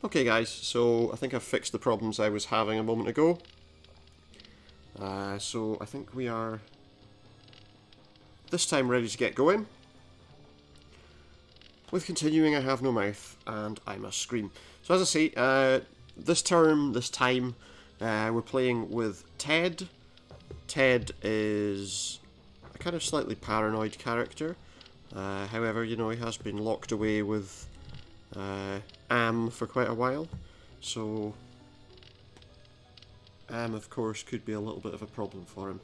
Okay guys, so I think I've fixed the problems I was having a moment ago. So I think we are this time ready to get going. With continuing, I have no mouth and I must scream. So as I say, this time, we're playing with Ted. Ted is a kind of slightly paranoid character. However, you know, he has been locked away with Am for quite a while. So Am, of course, could be a little bit of a problem for him.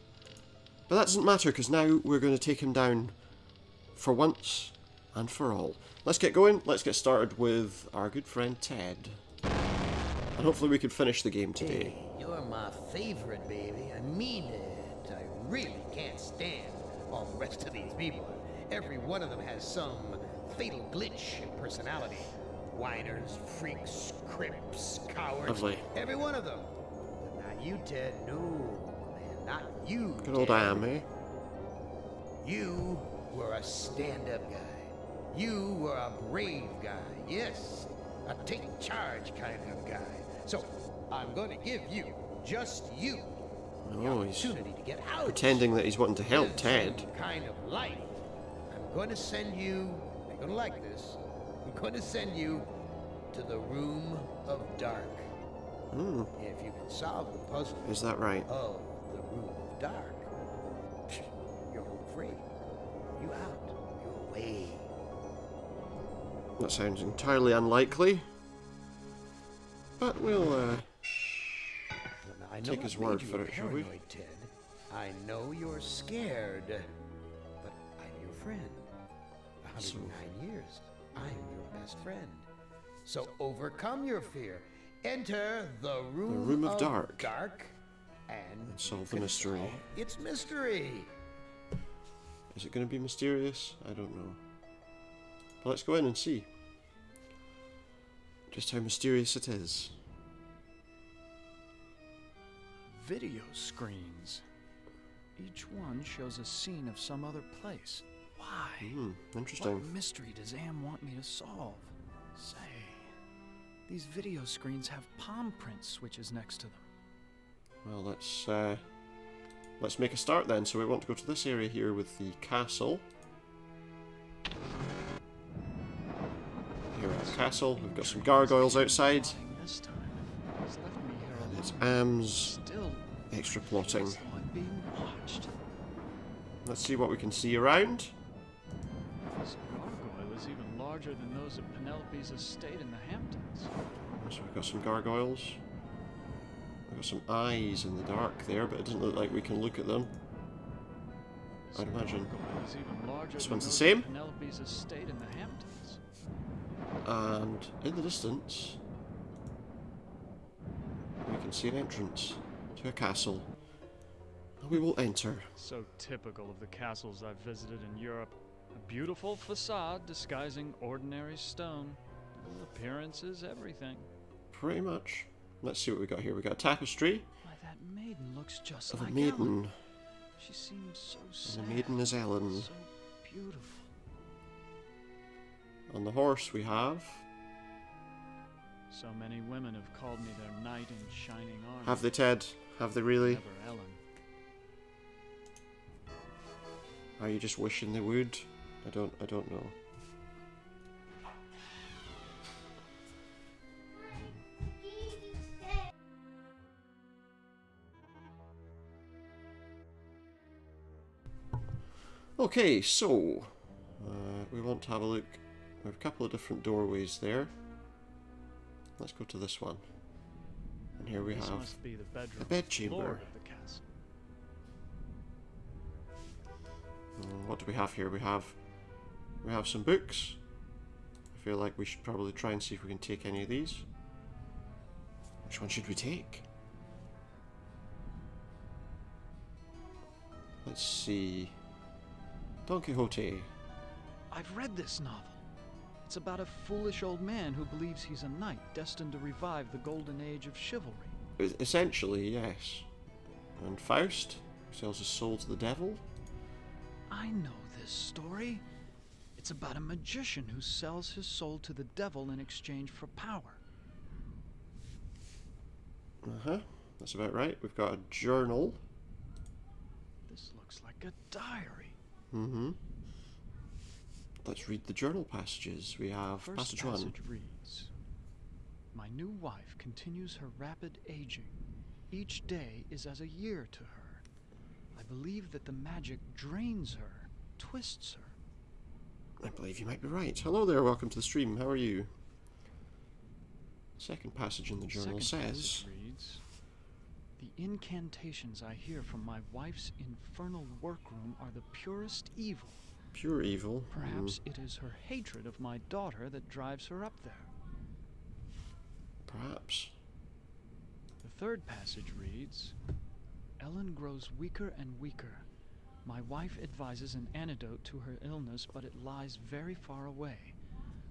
But that doesn't matter, because now we're going to take him down for once and for all. Let's get going. Let's get started with our good friend Ted. And hopefully we can finish the game today. Hey, you're my favorite, baby. I mean it. I really can't stand all the rest of these people. Every one of them has some fatal glitch in personality. Whiners, freaks, crips, cowards. Lovely. Every one of them. But not you, Ted. No, man, not you, Good old Ted. Am, eh? You were a stand-up guy. You were a brave guy. Yes, a take-charge kind of guy. So, I'm going to give you, just you, the Oh, he's opportunity to get out. pretending that he's wanting to help Live Ted. some kind of life. I'm going to send you, you're going to like this, I'm going to send you to the Room of Dark. If you can solve the puzzle Is that right? of the Room of Dark, you're home free. You out. You're away. That sounds entirely unlikely. But we'll Now, I know take his word for it, shall we? paranoid, Ted. I know you're scared, but I'm your friend. 109 years. I'm your best friend. So overcome your fear. Enter the Room of Dark. And solve the you can mystery. solve its mystery. Is it going to be mysterious? I don't know. But let's go in and see just how mysterious it is. Video screens. Each one shows a scene of some other place. Why? Interesting. What mystery does Am want me to solve? Say, these video screens have palm print switches next to them. Well, let's make a start then. So we want to go to this area here with the castle. Here at our castle, we've got some gargoyles outside. This time, it's left me here And it's alone. Am's Still, extra plotting. as though I'm being watched. Let's see what we can see around. This gargoyle is even larger than those at Penelope's estate in the Hamptons. So we've got some gargoyles. We've got some eyes in the dark there, but it doesn't look like we can look at them. I'd imagine. Gargoyle is even larger This than one's the those same. at Penelope's estate in the Hamptons. And in the distance, we can see an entrance to a castle. And we will enter. So typical of the castles I've visited in Europe. A beautiful facade disguising ordinary stone. Appearance is everything. Pretty much. Let's see what we got here. We got a tapestry Why, that maiden looks just of like a maiden. Ellen. She seems so sad. And the maiden is Ellen. So beautiful. On the horse we have. So many women have called me their knight in shining armor. Have they, Ted? Have they really? Never Ellen. Are you just wishing they would? I don't know. Okay, so we want to have a look. We have a couple of different doorways there. Let's go to this one. And here we This have must be the bedroom. a bedchamber. Lord of the castle. What do we have here? We have some books. I feel like we should probably try and see if we can take any of these. Which one should we take? Let's see. Don Quixote. I've read this novel. It's about a foolish old man who believes he's a knight destined to revive the golden age of chivalry. Essentially, yes. And Faust sells his soul to the devil. I know this story. It's about a magician who sells his soul to the devil in exchange for power. Uh-huh. That's about right. We've got a journal. This looks like a diary. Mm-hmm. Let's read the journal passages. We have First passage passage 1. reads, "My new wife continues her rapid aging. Each day is as a year to her. I believe that the magic drains her, twists her." I believe you might be right. Hello there, welcome to the stream. How are you? Second passage in the journal Second says... passage reads, "The incantations I hear from my wife's infernal workroom are the purest evil. Pure evil. Perhaps it is her hatred of my daughter that drives her up there." Perhaps. The third passage reads, "Ellen grows weaker and weaker. My wife advises an antidote to her illness, but it lies very far away.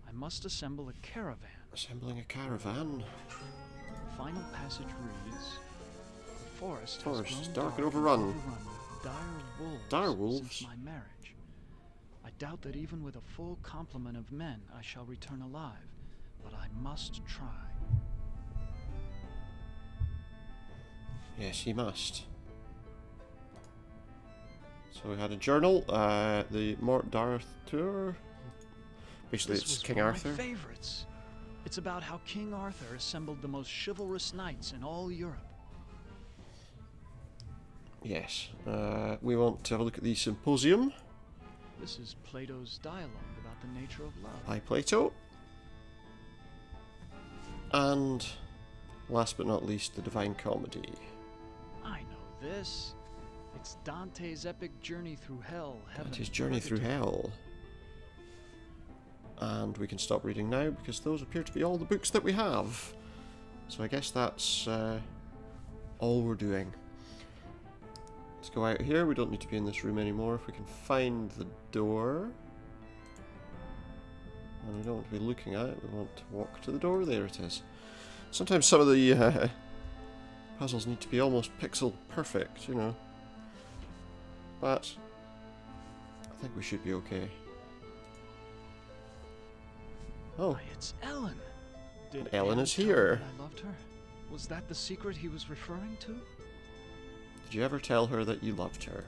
I must assemble a caravan." Assembling a caravan. The final passage reads, "The forest Forest has is grown dark and overrun. with dire wolves, Dire wolves? since my marriage. I doubt that even with a full complement of men I shall return alive, but I must try." Yes, he must. So we had a journal, the Mort d'Arthur. Basically, This it's was King one Arthur. of my favorites. It's about how King Arthur assembled the most chivalrous knights in all Europe. Yes. We want to have a look at the symposium This is Plato's dialogue about the nature of love. by Plato. And last but not least, the Divine Comedy. I know this. It's Dante's epic journey through hell, heaven, His and journey through purgatory. hell. And we can stop reading now because those appear to be all the books that we have. So I guess that's all we're doing. Let's go out here. We don't need to be in this room anymore. If we can find the door. And we don't want to be looking at it. We want to walk to the door. There it is. Sometimes some of the puzzles need to be almost pixel perfect, you know. But I think we should be okay. Oh, Why, it's Ellen. Did Ellen Anne is tell me here. that I loved her? Was that the secret he was referring to? did you ever tell her that you loved her?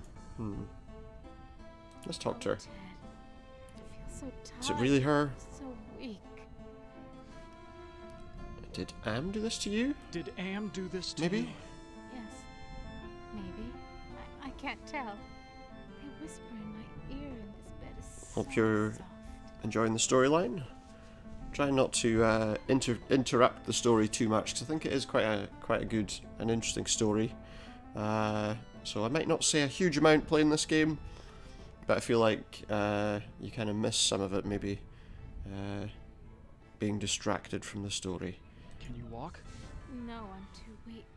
Let's talk to her. Ted, I feel so tired. Is it really her? So weak. Did Am do this to you? Did Am do this to Maybe? you? Yes. Maybe. I can't tell. They whisper in my ear and this bed is so Hope you're soft. enjoying the storyline. Try not to interrupt the story too much because I think it is quite a good and interesting story. So I might not say a huge amount playing this game, but I feel like you kind of miss some of it, maybe being distracted from the story. Can you walk? No, I'm too weak.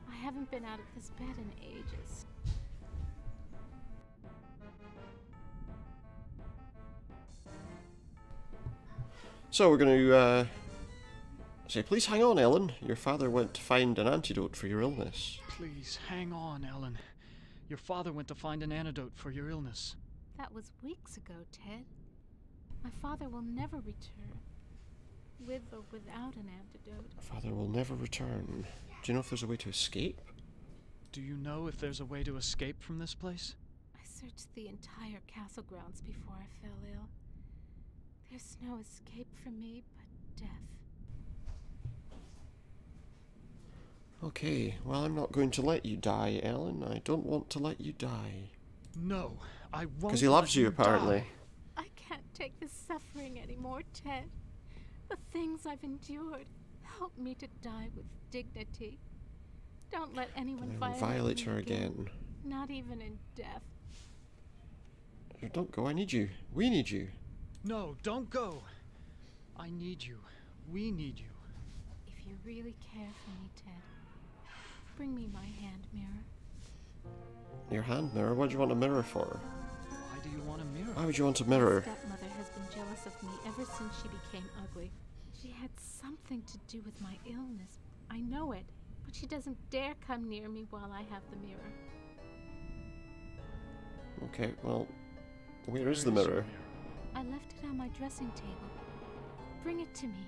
I haven't been out of this bed in ages. So we're going to say, please hang on, Ellen. Your father went to find an antidote for your illness. Please, hang on, Ellen. Your father went to find an antidote for your illness. That was weeks ago, Ted. My father will never return. With or without an antidote. Father will never return. Do you know if there's a way to escape? Do you know if there's a way to escape from this place? I searched the entire castle grounds before I fell ill. There's no escape for me but death. Okay, well, I'm not going to let you die, Ellen. I don't want to let you die. No, I won't. Because he loves let you, apparently. die. I can't take this suffering anymore, Ted. The things I've endured. Help me to die with dignity. Don't let anyone And then violate her me again. Not even in death. Don't go, I need you. We need you. No, don't go. I need you. We need you. If you really care for me, Ted, bring me my hand mirror. Your hand mirror? What do you want a mirror for? Why do you want a mirror? Why would you want a mirror? My stepmother has been jealous of me ever since she became ugly. She had something to do with my illness. I know it, but she doesn't dare come near me while I have the mirror. Okay, well, where is the Where mirror? I left it on my dressing table. Bring it to me.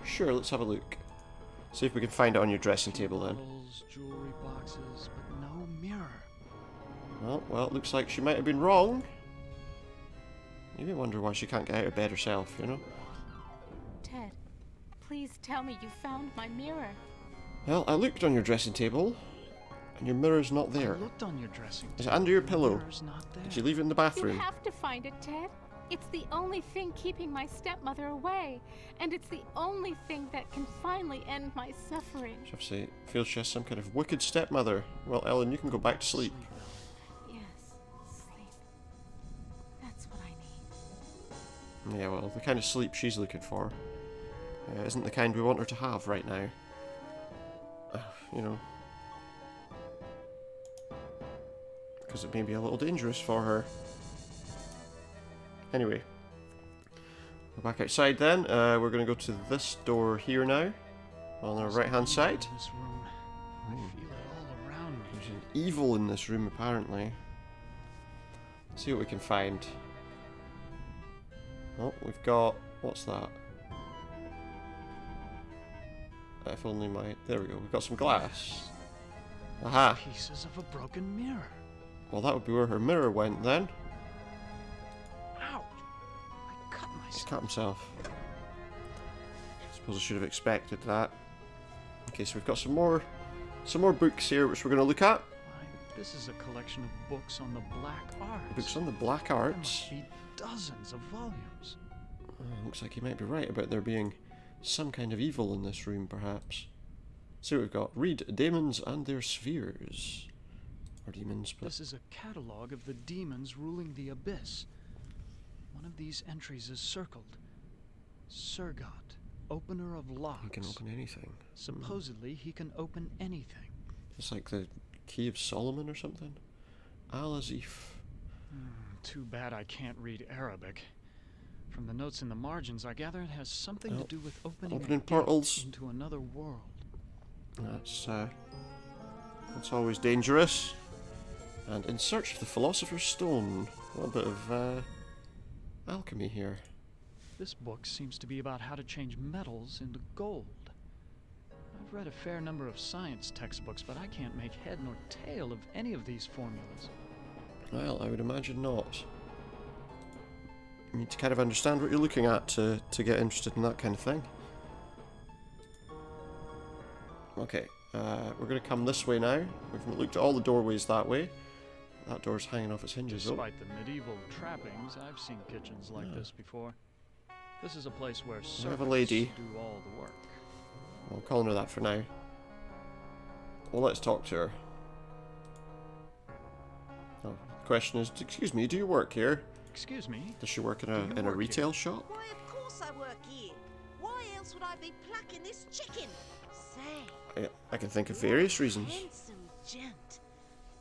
Sure, let's have a look. See if we can find it on your dressing table then. Bottles, jewelry boxes, but no mirror. Well, it looks like she might have been wrong. You may wonder why she can't get out of bed herself, you know? Ted, please tell me you found my mirror. Well, I looked on your dressing table, and your mirror's not there. I looked on your dressing table. Is it under your The pillow? mirror's not there. Did you leave it in the You bathroom? have to find it, Ted. It's the only thing keeping my stepmother away, and it's the only thing that can finally end my suffering. I have to say, feels she has some kind of wicked stepmother. Well, Ellen, you can go back to sleep. Yes, sleep. That's what I need. Yeah, well, the kind of sleep she's looking for isn't the kind we want her to have right now. You know. Because it may be a little dangerous for her. Anyway. Go back outside then. We're going to go to this door here now. On our right hand side. This room. I feel it all around me. There's an evil in this room apparently. Let's see what we can find. Oh, we've got... what's that? If only my... there we go. We've got some glass. Aha! Pieces of a broken mirror. Well, that would be where her mirror went then. Ouch! I cut He's myself. cut himself. Suppose I should have expected that. Okay, so we've got some more books here which we're going to look at. Why, this is a collection of books on the black arts. Books on the black There arts. must be dozens of volumes. Looks like you might be right about there being some kind of evil in this room, perhaps. See what we've got. Read Demons and Their Spheres. Or demons, but... This is a catalogue of the demons ruling the abyss. One of these entries is circled. Surgot, opener of locks. He can open anything. Supposedly, he can open anything. It's like the Key of Solomon or something. Al-Azif. Too bad I can't read Arabic. From the notes in the margins, I gather it has something to do with opening a gate portals. into another world. That's always dangerous. And in search of the Philosopher's Stone. A little bit of alchemy here. This book seems to be about how to change metals into gold. I've read a fair number of science textbooks, but I can't make head nor tail of any of these formulas. Well, I would imagine not. You need to kind of understand what you're looking at to get interested in that kind of thing. Okay, we're going to come this way now. We've looked at all the doorways that way. That door's hanging off its hinges. Despite the medieval trappings, I've seen kitchens like this before. This is a place where We have a servants lady. do all the work. I'm calling her that for now. Well, let's talk to her. Oh, the question is, excuse me, do you work here? Excuse me? Does she work in Do you a work retail shop? Why, of course I work here. Why else would I be plucking this chicken? Say, I can think of various reasons. handsome gent.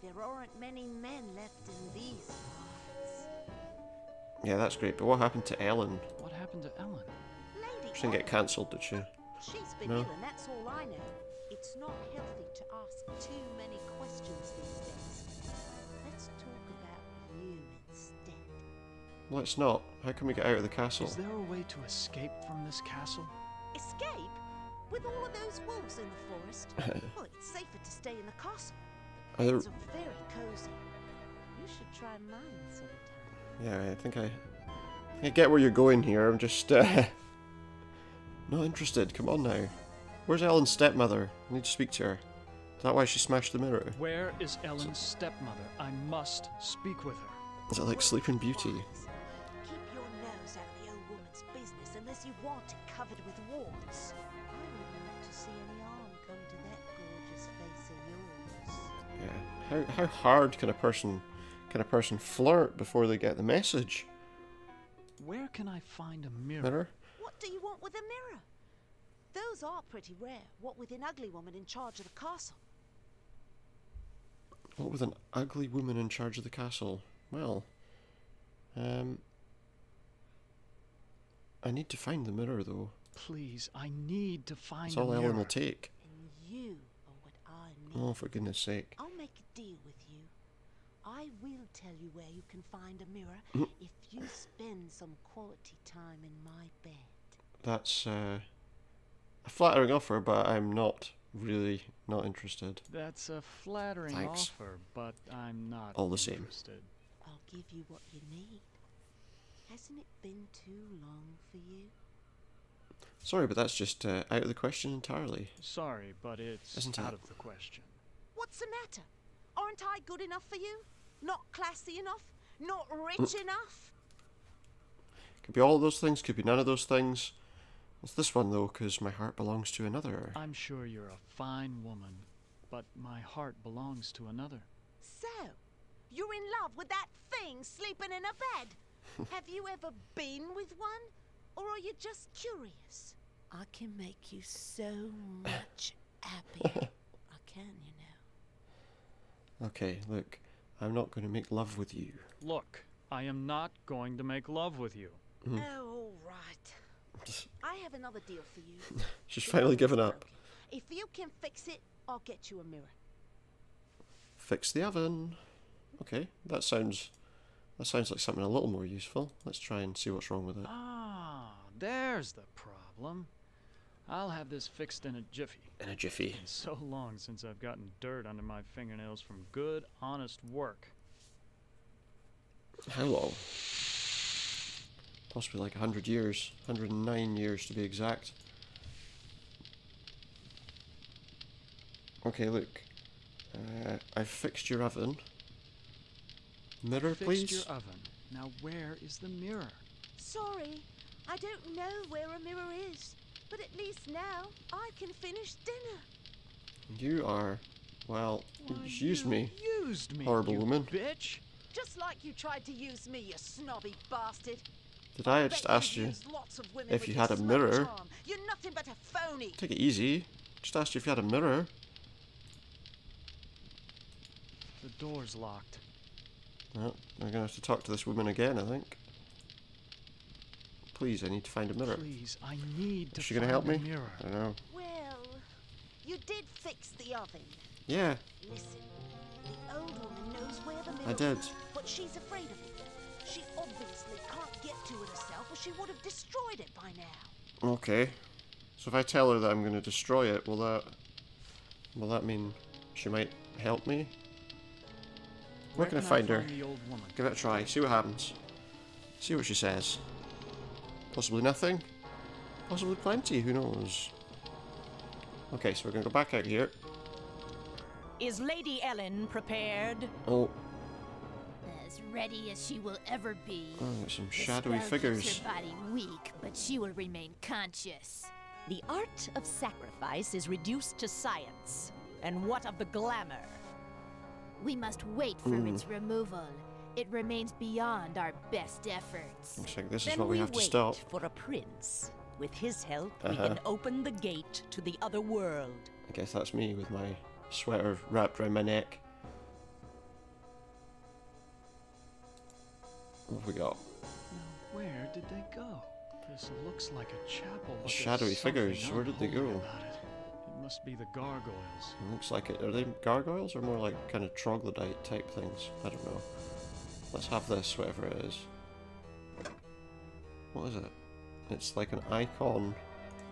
There aren't many men left in these parts. Yeah, that's great, but what happened to Ellen? What happened to Ellen? Lady, She didn't get cancelled, did she? she's been No. ill, and that's all I know. It's not healthy to ask too many questions these days. Let's talk about you instead. Let's not. How can we get out of the castle? Is there a way to escape from this castle? Escape? With all of those wolves in the forest? Well, it's safer to stay in the castle. Are there... It's very cozy. You should try mine sometime. Yeah, I think I get where you're going here. I'm just not interested. Come on now. Where's Ellen's stepmother? I need to speak to her. Is that why she smashed the mirror? Where is Ellen's stepmother? I must speak with her. Is it like Sleeping Beauty? Wise. Keep your nose out of the old woman's business unless you want it covered with warts. I wouldn't want to see any harm come to that gorgeous face of yours. Yeah. How hard can a person flirt before they get the message? Where can I find a mirror? Mirror? What do you want with a mirror? Those are pretty rare, what with an ugly woman in charge of the castle. What with an ugly woman in charge of the castle? Well, I need to find the mirror though. Please, I need to find That's a all mirror. Ellen will take. And you are what I need. Oh, for goodness sake. I'll make a deal with you. I will tell you where you can find a mirror if you spend some quality time in my bed. That's a a flattering offer, but I'm not really not interested. That's a flattering Thanks. offer, but I'm not All the same. interested. I'll give you what you need. Hasn't it been too long for you? Sorry, but that's just out of the question entirely. Sorry, but it's Isn't it? out of the question. What's the matter? Aren't I good enough for you? Not classy enough? Not rich enough? Could be all of those things, could be none of those things. It's this one though, because my heart belongs to another. I'm sure you're a fine woman, but my heart belongs to another. So, you're in love with that thing sleeping in a bed? Have you ever been with one? Or are you just curious? I can make you so much happier. I can, you know. Okay, look, I'm not going to make love with you. Look, I am not going to make love with you. Oh, all right. I have another deal for you. She's The finally oven's given up. broken. If you can fix it, I'll get you a mirror. Fix the oven. Okay, that sounds like something a little more useful. Let's try and see what's wrong with it. Ah, there's the problem. I'll have this fixed in a jiffy. In a jiffy. It's so long since I've gotten dirt under my fingernails from good, honest work. How long? Possibly like 100 years. 109 years to be exact. Okay, look. I've fixed your oven. Mirror, please? Fixed your oven. Now where is the mirror? Sorry, I don't know where a mirror is. But at least now I can finish dinner. You are, well, you Why, just used you me. Used me, Horrible you woman. bitch. Just like you tried to use me, you snobby bastard. Did I Bet just you've ask you used lots of women if with you your had a smug mirror? charm. You're nothing but a phony. Take it easy. Just asked you if you had a mirror. The door's locked. Well, I'm going to have to talk to this woman again, I think. Please, I need to find a mirror. Please, I need to Is she going to find help a me? mirror. I don't know. Well, you did fix the oven. Yeah, Listen, the old woman knows where the mirror I did. is, but she's afraid of it. She obviously can't get to it herself, or she would have destroyed it by now. Okay. So if I tell her that I'm going to destroy it, will that mean she might help me? Where can I find her? The old woman? Give it a try. See what happens. See what she says. Possibly nothing. Possibly plenty. Who knows? Okay, so we're going to go back out here. Is Lady Ellen prepared? Oh, As ready as she will ever be. oh, there's some The shadowy spell figures. keeps her body weak, but she will remain conscious. The art of sacrifice is reduced to science. And what of the glamour? We must wait for its removal. It remains beyond our best efforts. Looks like this is Then what we have to wait stop. for a prince. With his help, we Uh-huh. can open the gate to the other world. I guess that's me with my sweater wrapped around my neck. What have we got? Now, where did they go? This looks like a chapel. but there's Shadowy something figures. Where did they unholy go? about it. It must be the gargoyles. It looks like it. Are they gargoyles or more like kind of troglodyte type things? I don't know. Let's have this, whatever it is. What is it? It's like an icon.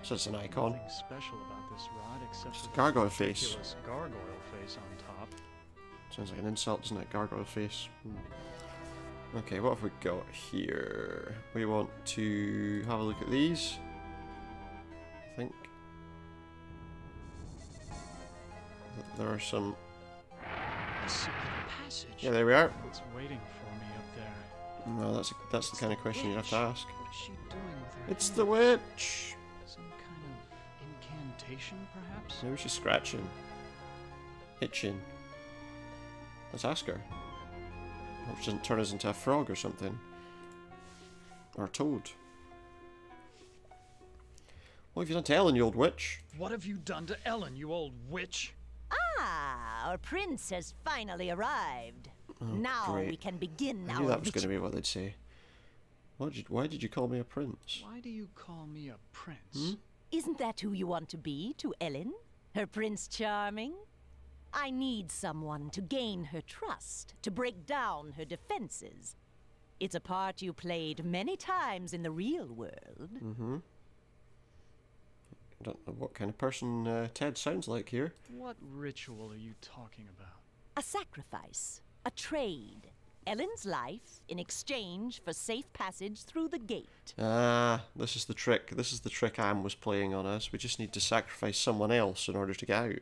So it's an icon. Nothing special about this rod except Just for a the gargoyle face. ridiculous gargoyle face on top. Sounds like an insult, doesn't it? Gargoyle face. Hmm. Okay, what have we got here? We want to have a look at these. I think. There are some. A secret passage. Yeah, there we are. It's waiting for me up there. No, that's the kind of question you have to ask. What is she doing with her It's hand? the witch! Some kind of incantation, perhaps? Maybe she's scratching. Itching. Let's ask her. Hope she doesn't turn us into a frog or something. Or a toad. What have you done to Ellen, you old witch? What have you done to Ellen, you old witch? Ah, our prince has finally arrived. Now great. we can begin I knew our that was going to ritual. be what they'd say. Why did you call me a prince? Why do you call me a prince? Isn't that who you want to be to Ellen? Her Prince Charming? I need someone to gain her trust, to break down her defenses. It's a part you played many times in the real world. I don't know what kind of person Ted sounds like here. What ritual are you talking about? A sacrifice. A trade. Ellen's life in exchange for safe passage through the gate. Ah, this is the trick. This is the trick Am was playing on us. We just need to sacrifice someone else in order to get out.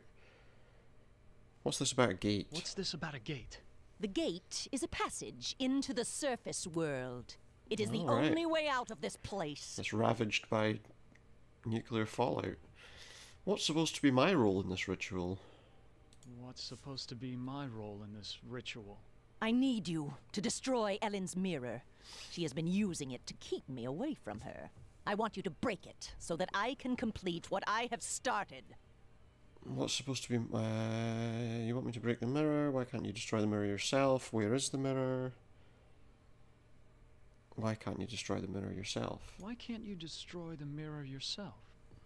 What's this about a gate? What's this about a gate? The gate is a passage into the surface world. It is the All right. only way out of this place. It's ravaged by nuclear fallout. What's supposed to be my role in this ritual? What's supposed to be my role in this ritual? I need you to destroy Ellen's mirror. She has been using it to keep me away from her. I want you to break it so that I can complete what I have started. What's supposed to be... you want me to break the mirror? Why can't you destroy the mirror yourself? Where is the mirror? Why can't you destroy the mirror yourself? Why can't you destroy the mirror yourself?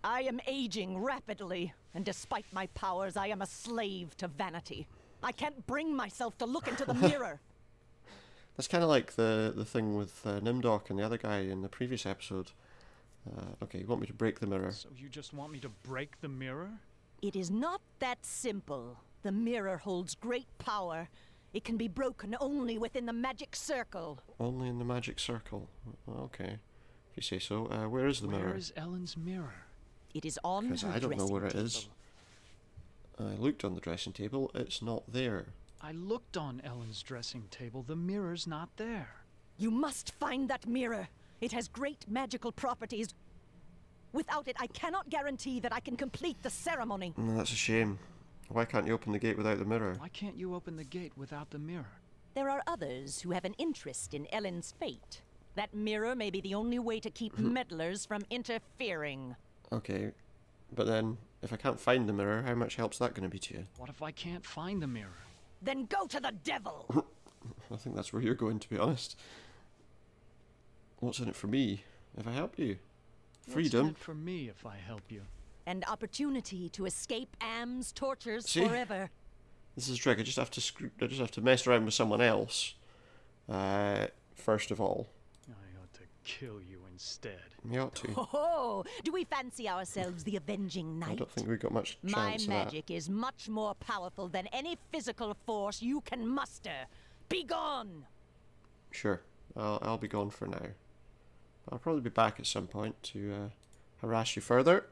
I am aging rapidly, and despite my powers, I am a slave to vanity. I can't bring myself to look into the mirror. That's kind of like the thing with Nimdok and the other guy in the previous episode. Okay, you want me to break the mirror? So you just want me to break the mirror? It is not that simple. The mirror holds great power. It can be broken only within the magic circle. Only in the magic circle. Okay, if you say so. Where is the mirror? Where is Ellen's mirror? It is on her Because I don't know dressing where it table. is. I looked on the dressing table. It's not there. I looked on Ellen's dressing table. The mirror's not there. You must find that mirror. It has great magical properties. Without it, I cannot guarantee that I can complete the ceremony. That's a shame. Why can't you open the gate without the mirror? Why can't you open the gate without the mirror? There are others who have an interest in Ellen's fate. That mirror may be the only way to keep meddlers from interfering. Okay, but then, if I can't find the mirror, how much help's that going to be to you? What if I can't find the mirror? Then go to the devil! I think that's where you're going, to be honest. What's in it for me, if I help you? Freedom. What's in it for me if I help you? An opportunity to escape Am's tortures See? forever. This is a trick. I just have to mess around with someone else. First of all. I ought to kill you instead. You ought to. Oh, do we fancy ourselves the avenging knight? I don't think we've got much My chance of that. magic is much more powerful than any physical force you can muster. Be gone! Sure, I'll be gone for now. I'll probably be back at some point to harass you further.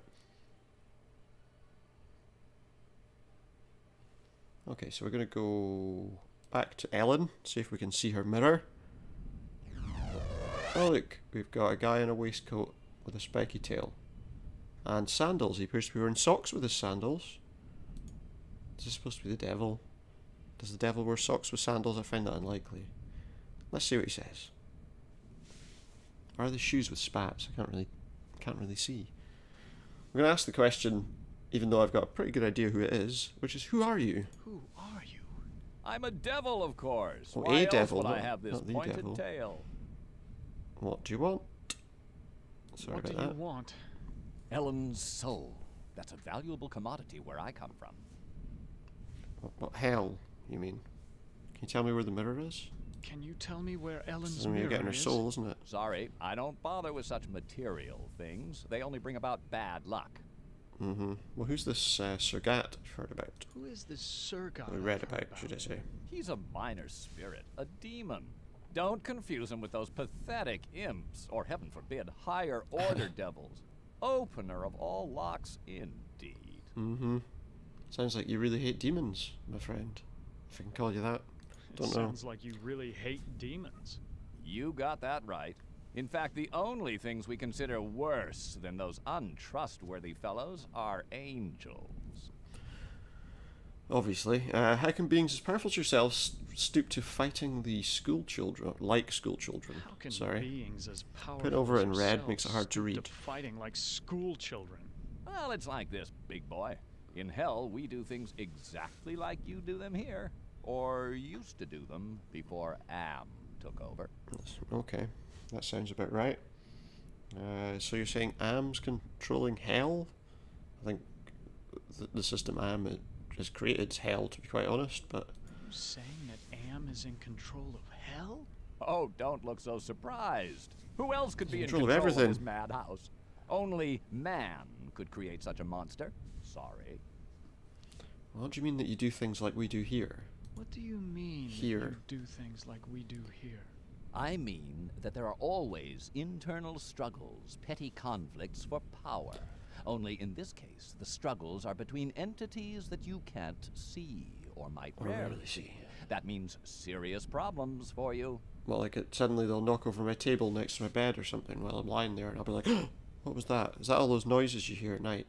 Okay, so we're going to go back to Ellen, see if we can see her mirror. Oh look, we've got a guy in a waistcoat with a spiky tail. And sandals. He appears to be wearing socks with his sandals. Is this supposed to be the devil? Does the devil wear socks with sandals? I find that unlikely. Let's see what he says. Are they shoes with spats? I can't really see. We're going to ask the question, even though I've got a pretty good idea who it is, which is, who are you? Who are you? I'm a devil, of course. Oh, Why a else devil, would I not- have this not the pointed devil. tail? What do you want? Sorry What do about you that. want? Ellen's soul. That's a valuable commodity where I come from. What hell, you mean? Can you tell me where the mirror is? Can you tell me where Ellen's I mean, you're mirror getting her is? soul, isn't it? Sorry, I don't bother with such material things. They only bring about bad luck. Mm-hmm. Well, who's this Sergat I've heard about? Who is this Sir guy? We read I've heard about, should I say. He's a minor spirit, a demon. Don't confuse him with those pathetic imps, or heaven forbid, higher order devils. Opener of all locks, indeed. Mm-hmm. Sounds like you really hate demons, my friend. If I can call you that. Don't It know. sounds like you really hate demons. You got that right. In fact, the only things we consider worse than those untrustworthy fellows are angels. Obviously. How can beings as powerful as yourselves stoop to fighting the school children, like school children? How can Sorry. beings as powerful Put over as in red yourselves makes it hard to stoop read. fighting like school children. Well, it's like this, big boy. In hell, we do things exactly like you do them here. Or used to do them before Am took over. Okay, that sounds about right. So you're saying Am's controlling hell? I think the system Am has created is hell, to be quite honest, but... You're saying that Am is in control of hell? Oh, don't look so surprised. Who else could be in Control control of everything. this madhouse? Only man could create such a monster. Sorry. What do you mean that you do things like we do here? What do you mean Here. that you do things like we do here? I mean that there are always internal struggles, petty conflicts for power. Only in this case, the struggles are between entities that you can't see or might rarely see. That means serious problems for you. Well, like suddenly they'll knock over my table next to my bed or something while I'm lying there, and I'll be like, what was that? Is that all those noises you hear at night?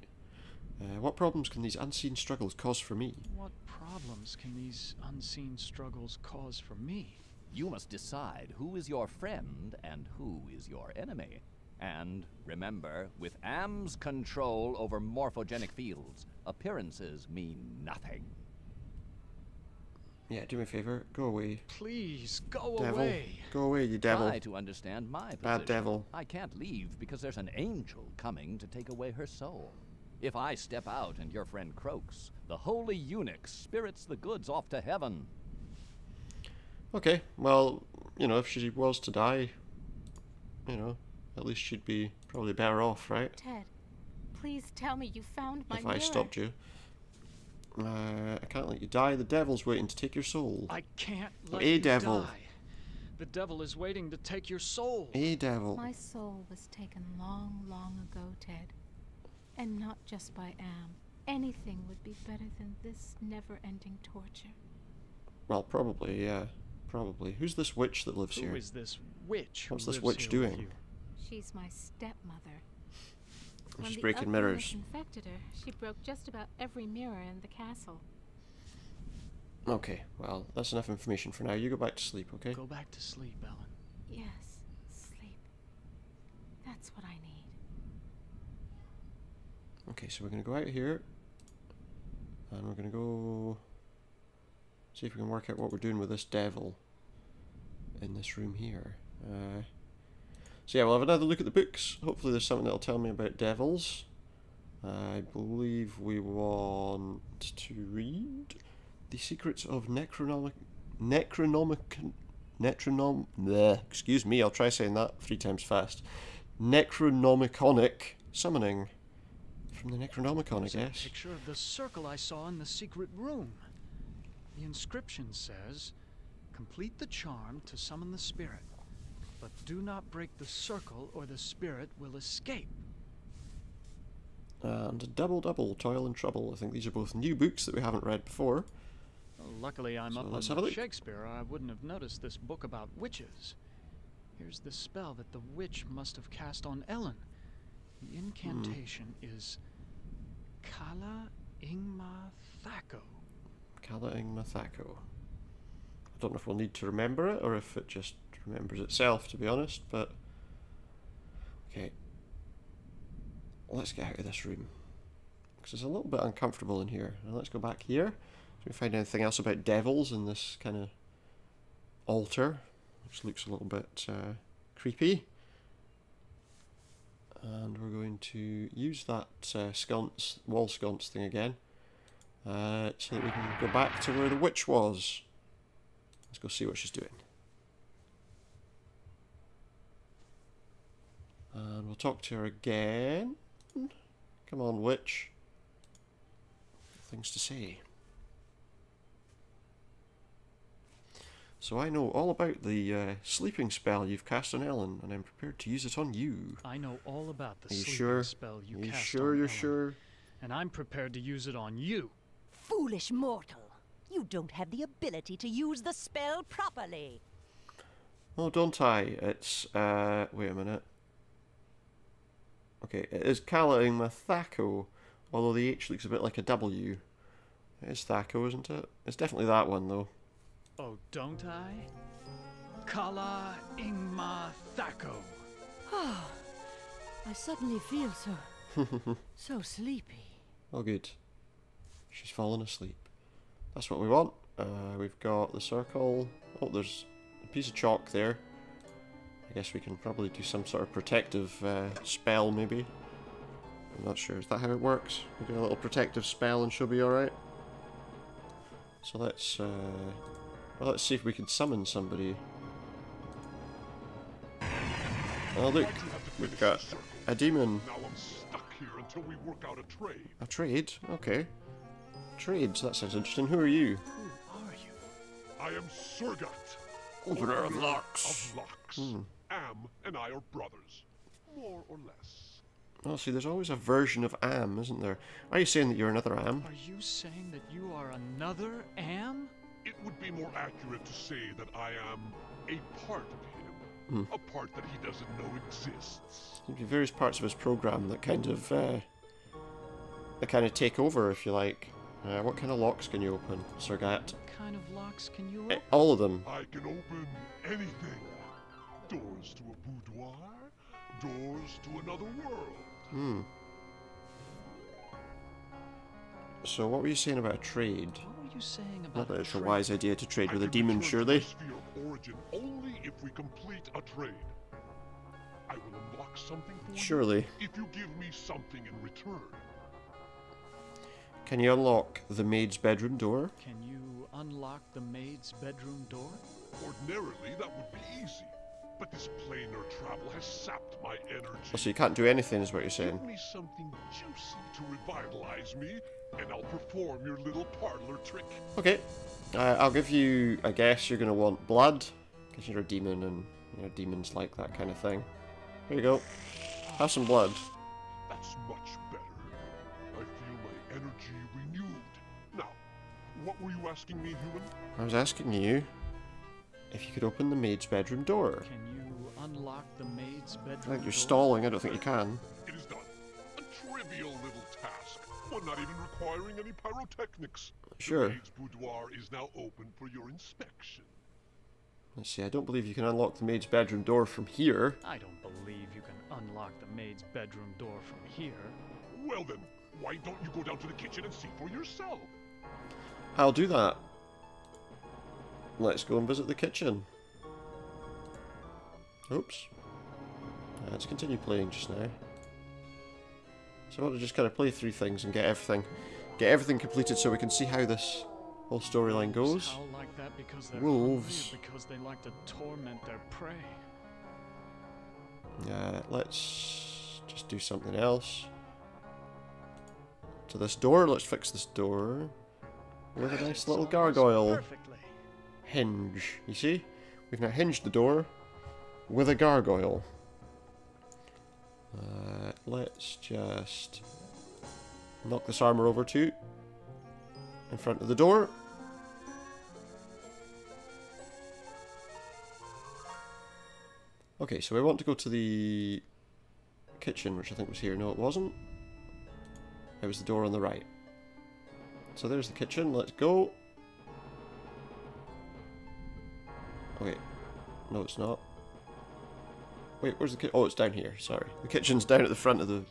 What problems can these unseen struggles cause for me? What problems can these unseen struggles cause for me? You must decide who is your friend and who is your enemy. And remember, with Am's control over morphogenic fields, appearances mean nothing. Yeah, do me a favor. Go away. Please, go Devil. away. Go away, you devil. Try to understand my position. Bad devil. I can't leave because there's an angel coming to take away her soul. If I step out and your friend croaks, the holy eunuch spirits the goods off to heaven. Okay, well, you know, if she was to die, you know, at least she'd be probably better off, right? Ted, please tell me you found my If mirror. I stopped you. I can't let you die. The devil's waiting to take your soul. I can't let A you devil. die. The devil is waiting to take your soul. A devil. My soul was taken long, long ago, Ted. And not just by Am. Anything would be better than this never-ending torture. Well, probably, yeah. Probably. Who's this witch that lives here? Who is this witch? who What's this lives witch here with doing? you? She's my stepmother. She's When the breaking mirrors. ugliness infected her, she broke just about every mirror in the castle. Okay, well, that's enough information for now. You go back to sleep, okay? Go back to sleep, Ellen. Yes, sleep. That's what I need. Okay, so we're going to go out here. And we're going to go... see if we can work out what we're doing with this devil in this room here. So yeah, we'll have another look at the books. Hopefully there's something that'll tell me about devils. I believe we want to read The Secrets of excuse me, I'll try saying that 3 times fast. Necronomiconic Summoning. From the Necronomicon, I There's a guess. picture of the circle I saw in the secret room. The inscription says, complete the charm to summon the spirit, but do not break the circle or the spirit will escape. And Double Double, Toil and Trouble. I think these are both new books that we haven't read before. Well, luckily I'm So up let's have a on look. Shakespeare, or I wouldn't have noticed this book about witches. Here's the spell that the witch must have cast on Ellen. The incantation is Kala Ingma Thako. Kala Ingma Thako. I don't know if we'll need to remember it or if it just remembers itself, to be honest, but... okay. Let's get out of this room. Because it's a little bit uncomfortable in here. And let's go back here. Do we find anything else about devils in this kind of altar? Which looks a little bit creepy. And we're going to use that sconce, wall sconce thing again. So that we can go back to where the witch was. Let's go see what she's doing. And we'll talk to her again. Come on, witch. Things to say. So I know all about the sleeping spell you've cast on Ellen, and I'm prepared to use it on you. I know all about the Are you sleeping sure? spell you Are you cast sure on you're Ellen, sure? and I'm prepared to use it on you. Foolish mortal. You don't have the ability to use the spell properly. Oh, don't I? It's, wait a minute. Okay, it is Kala Ingma Thako, although the H looks a bit like a W. It is Thako, isn't it? It's definitely that one, though. Oh, don't I? Kala Ingma Thako. I suddenly feel so sleepy. Oh, good. She's fallen asleep. That's what we want. We've got the circle. Oh, there's a piece of chalk there. I guess we can probably do some sort of protective spell, maybe. I'm not sure. Is that how it works? We do a little protective spell and she'll be alright? So let's, well, let's see if we can summon somebody. Oh, look. We've got a demon. Now I'm stuck here until we work out a trade. A trade? Okay. Trades, that sounds interesting. Who are you? Who are you? I am Surgat, Opener of locks. Am and I are brothers, more or less. Oh, see, there's always a version of Am, isn't there? Are you saying that you're another Am? Are you saying that you are another Am? It would be more accurate to say that I am a part of him, a part that he doesn't know exists. There'll be various parts of his program that kind of take over, if you like. What kind of locks can you open, Surgat? What kind of locks can you open? All of them. I can open anything. Doors to a boudoir, doors to another world. So what were you saying about a trade? What were you saying about Not that it's a trade? wise idea to trade with a I can demon, return to surely. my sphere of origin only if we complete a trade. I will unlock something for Surely. you if you give me something in return. Can you unlock the maid's bedroom door? Can you unlock the maid's bedroom door? Ordinarily, that would be easy. But this planar travel has sapped my energy. Oh, so you can't do anything, is what you're saying. Give me something juicy to revitalize me, and I'll perform your little parlor trick. Okay. I'll give you, I guess you're going to want blood, because you're a demon, and demons like that kind of thing. Here you go. Have some blood. That's much better. I feel my energy renewed. Now, what were you asking me, human? I was asking you if you could open the maid's bedroom door. Can you unlock the maid's bedroom I think you're door? stalling, I don't think you can. It is done. A trivial little task, one not even requiring any pyrotechnics. Sure. The maid's boudoir is now open for your inspection. Let's see, I don't believe you can unlock the maid's bedroom door from here. I don't believe you can unlock the maid's bedroom door from here. Well then, why don't you go down to the kitchen and see for yourself? I'll do that. Let's go and visit the kitchen. Oops. Let's continue playing just now. So I want to just kind of play through things and get everything completed so we can see how this whole storyline goes. Howl like that because they're Wolves. hungry or because they like to torment their prey. Let's just do something else. To this door, let's fix this door with a nice little gargoyle Perfectly. hinge. You see? We've now hinged the door with a gargoyle. Let's just knock this armor over to in front of the door. Okay, so we want to go to the kitchen, which I think was here. No, it wasn't. It was the door on the right. So there's the kitchen. Let's go. Okay. No, it's not. Wait, where's the kitchen? Oh, it's down here. Sorry. The kitchen's down at the front of the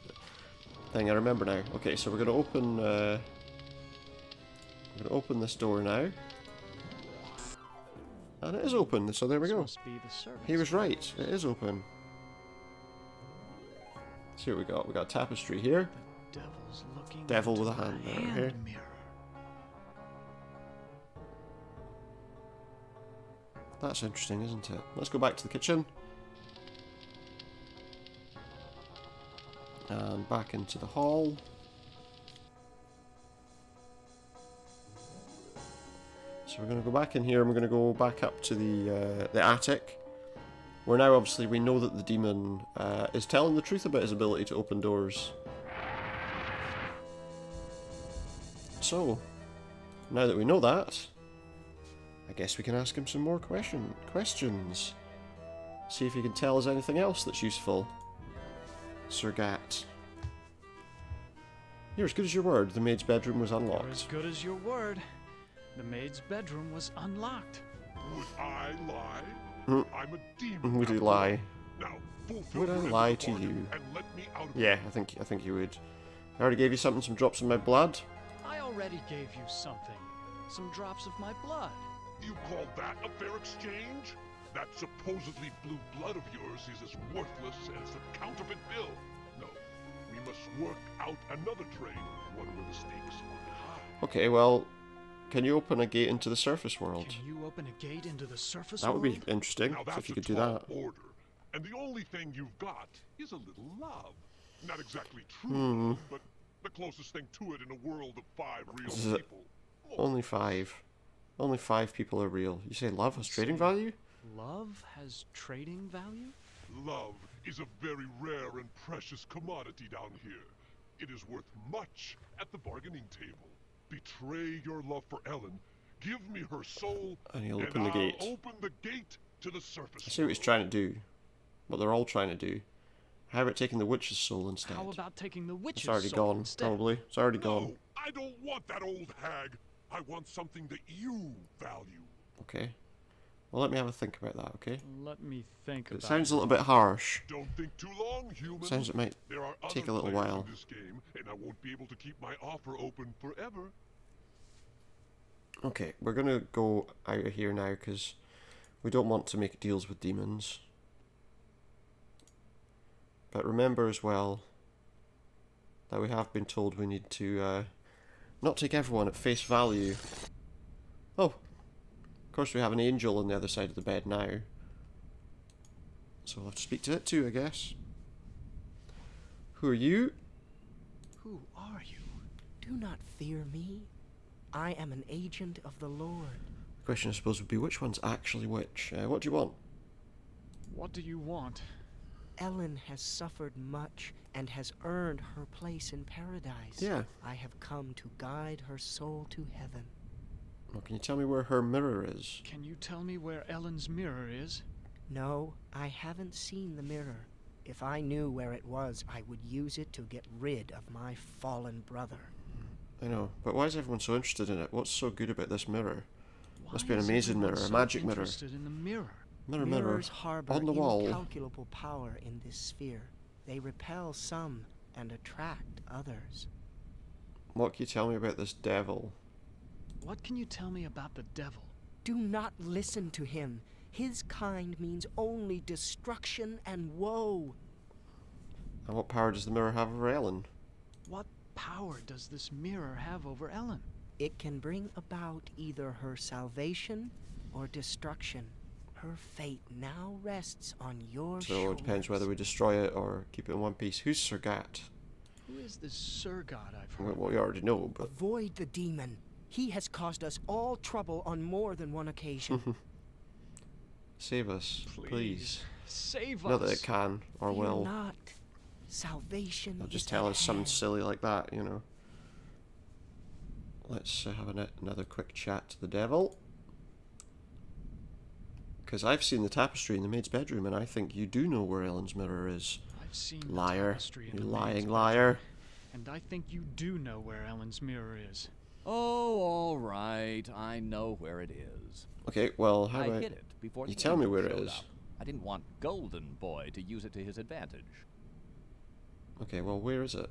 thing. I remember now. Okay, so we're going to open... we're going to open this door now. And it is open, so there we This go. must be the servants' He was right. It is open. Let's see what we got. We got a tapestry here. The devil's looking Devil into with a the hand mirror here. mirror. That's interesting, isn't it? Let's go back to the kitchen. And back into the hall. So we're going to go back in here and we're going to go back up to the attic. Where now obviously we know that the demon is telling the truth about his ability to open doors. So, now that we know that, I guess we can ask him some more questions. See if he can tell us anything else that's useful. Surgat. You're as good as your word. The maid's bedroom was You're as unlocked. good as your word. The maid's bedroom was unlocked. Would I lie? Hmm. I'm a demon. Would you after all. lie? Now, fulfill Would I your end lie of the to bargain you? And let me out of Yeah, here. I think you would. I already gave you some drops of my blood. I already gave you something. Some drops of my blood. You call that a fair exchange? That supposedly blue blood of yours is as worthless as the counterfeit bill. No, we must work out another trade, one where the stakes are high. Okay, well, can you open a gate into the surface world? Can you open a gate into the surface That would world? be interesting, Now so that's if you a could do tall that. order, and the only thing you've got is a little love. Not exactly true, but the closest thing to it in a world of 5 real people. Only 5. Only 5 people are real. You say love has trading value? Love has trading value? Love is a very rare and precious commodity down here. It is worth much at the bargaining table. Betray your love for Ellen, give me her soul, And he'll open the gate. I'll open the gate to the surface. I see what he's trying to do. What they're all trying to do. How about taking the witch's soul instead? How about taking the witch's soul? It's already soul gone, instead? probably. It's already No, gone. I don't want that old hag. I want something that you value. Okay. Well, let me have a think about that, okay? Let me think about It sounds a little bit harsh. Don't think too long, human. Sounds it might There are other take a little players while. in this game, and I won't be able to keep my offer open forever. Okay, we're gonna go out of here now because we don't want to make deals with demons. But remember as well that we have been told we need to not take everyone at face value. Oh, of course we have an angel on the other side of the bed now. So we'll have to speak to it too, I guess. Who are you? Who are you? Do not fear me. I am an agent of the Lord. The question I suppose would be which one's actually which. What do you want? What do you want? Ellen has suffered much and has earned her place in paradise. Yeah. I have come to guide her soul to heaven. Well, can you tell me where her mirror is? Can you tell me where Ellen's mirror is? No, I haven't seen the mirror. If I knew where it was, I would use it to get rid of my fallen brother. I know, but why is everyone so interested in it? What's so good about this mirror? Why Must be an is amazing everyone mirror, a so magic mirror. interested in the mirror? Mirror, Mirrors harbor on the wall. incalculable power in this sphere. They repel some and attract others. What can you tell me about this devil? What can you tell me about the devil? Do not listen to him. His kind means only destruction and woe. And what power does the mirror have over Ellen? What power does this mirror have over Ellen? It can bring about either her salvation or destruction. Her fate now rests on your So shoulders. it depends whether we destroy it or keep it in one piece. Who's Sir Gat? Who is this Sir God I've heard? Well, we already know, but... Avoid the demon. He has caused us all trouble on more than one occasion. Save us, please. Save Not that us. it can, or Fear will. not. Salvation They'll just is tell at us something hand. silly like that, you know. Let's have another quick chat to the devil. Because I've seen the tapestry in the maid's bedroom, and I think you do know where Ellen's mirror is. I've seen the Liar. tapestry in You the lying maid's liar. bedroom, and I think you do know where Ellen's mirror is. Oh, all right. I know where it is. Okay, well, how I about... hid it before you the tell me angel where it showed is. up. I didn't want Golden Boy to use it to his advantage. Okay, well, where is it?